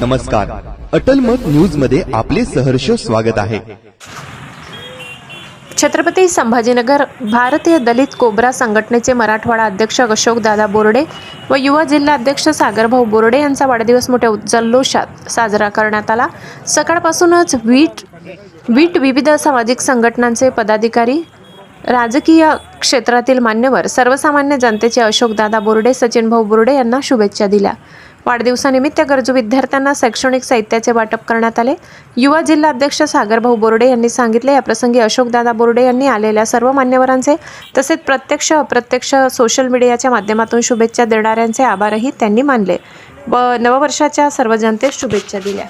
नमस्कार. अटल मत न्यूज मध्ये आपले सहर्ष स्वागत आहे. छत्रपती संभाजीनगर भारतीय दलित कोबरा संघटनेचे मराठवाडा अध्यक्ष अशोकदादा बोर्डे व युवा जिल्हा अध्यक्ष सागरभाऊ बोर्डे यांचा वाढदिवस मोठ्या जल्लोषात साजरा करण्यात आला. सकाळपासूनच विविध सामाजिक संघटनांचे पदाधिकारी, राजकीय क्षेत्रातील मान्यवर, सर्वसामान्य जनतेचे अशोकदादा बोर्डे, सचिनभाऊ बोर्डे यांना शुभेच्छा दिल्या. वाढदिवसानिमित्त गरजू विद्यार्थ्यांना शैक्षणिक साहित्याचे वाटप करण्यात आले. युवा जिल्हा अध्यक्ष सागरभाऊ बोर्डे यांनी सांगितले, या प्रसंगी अशोकदादा बोर्डे यांनी आलेल्या सर्व मान्यवरांचे तसेच प्रत्यक्ष अप्रत्यक्ष सोशल मीडियाच्या माध्यमातून शुभेच्छा देणाऱ्यांचे आभारही त्यांनी मानले व नववर्षाच्या सर्व जनतेस शुभेच्छा दिल्या.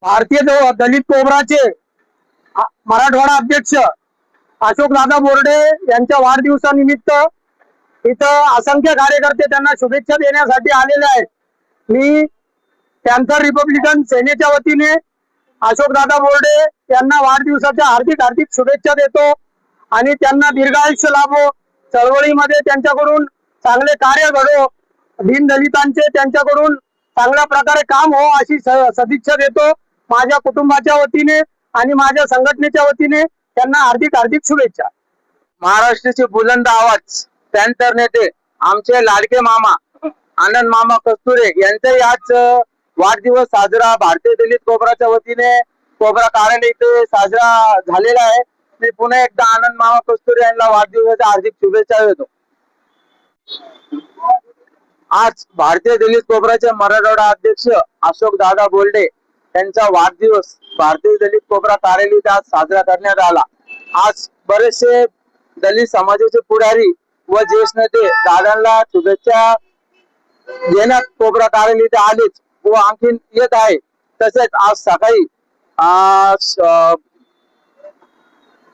भारतीय दलित कोबराचे मराठवाडा अध्यक्ष अशोकदादा बोर्डे यांच्या वाढदिवसानिमित्त इथं असंख्य कार्यकर्ते त्यांना शुभेच्छा देण्यासाठी आलेले आहेत. मी पॅन्थर रिपब्लिकन सेनेच्या वतीने अशोकदादा बोर्डे यांना वाढदिवसाच्या हार्दिक शुभेच्छा देतो आणि त्यांना दीर्घायुष्य लाभो, चळवळीमध्ये त्यांच्याकडून चांगले कार्य घडो, दीनदलितांचे त्यांच्याकडून चांगल्या प्रकारे काम हो अशी सदिच्छा देतो. माझ्या कुटुंबाच्या वतीने आणि माझ्या संघटनेच्या वतीने त्यांना हार्दिक शुभेच्छा. महाराष्ट्राचे बुलंद आवाज पॅन्थर नेते आमचे लाडके मामा आनंद मामा कस्तुरे यांचाही आज वाढदिवस साजरा भारतीय दलित कोबराच्या वतीने कोबरा कार्यालय इथे साजरा झालेला आहे. मी पुन्हा एकदा आनंद मामा कस्तुरे यांना वाढदिवसाच्या हार्दिक शुभेच्छा देतो. आज भारतीय दलित कोबराचे मराठवाडा अध्यक्ष अशोकदादा बोर्डे यांचा वाढदिवस भारतीय दलित कोबरा कार्यालयात आज साजरा करण्यात आला. आज बरेचसे दलित समाजाचे पुढारी व ज्येष्ठ नेते दादांना शुभेच्छा देण्यात कोबरा कार्यालयात आलेच व आणखीन येत आहे. तसेच आज सकाळी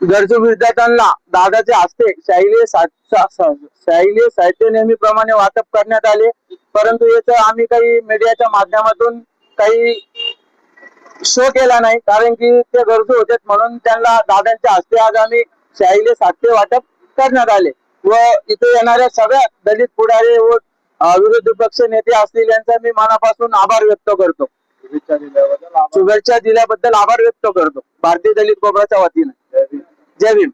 गरजू विद्यार्थ्यांना दादाच्या हस्ते शालेय साहित्य नेहमीप्रमाणे वाटप करण्यात आले. परंतु याचं आम्ही काही मीडियाच्या माध्यमातून काही शो केला नाही, कारण की ते गरजू होते म्हणून त्यांना दादांच्या हस्ते आज आम्ही शालेय साहित्य वाटप करण्यात आले व इथे येणाऱ्या सगळ्या दलित पुढारी व विरोधी पक्ष नेते असतील यांचा मी मनापासून आभार व्यक्त करतो. शुभेच्छा दिल्याबद्दल आभार व्यक्त करतो भारतीय दलित कोबराच्या वतीने. जय भीम.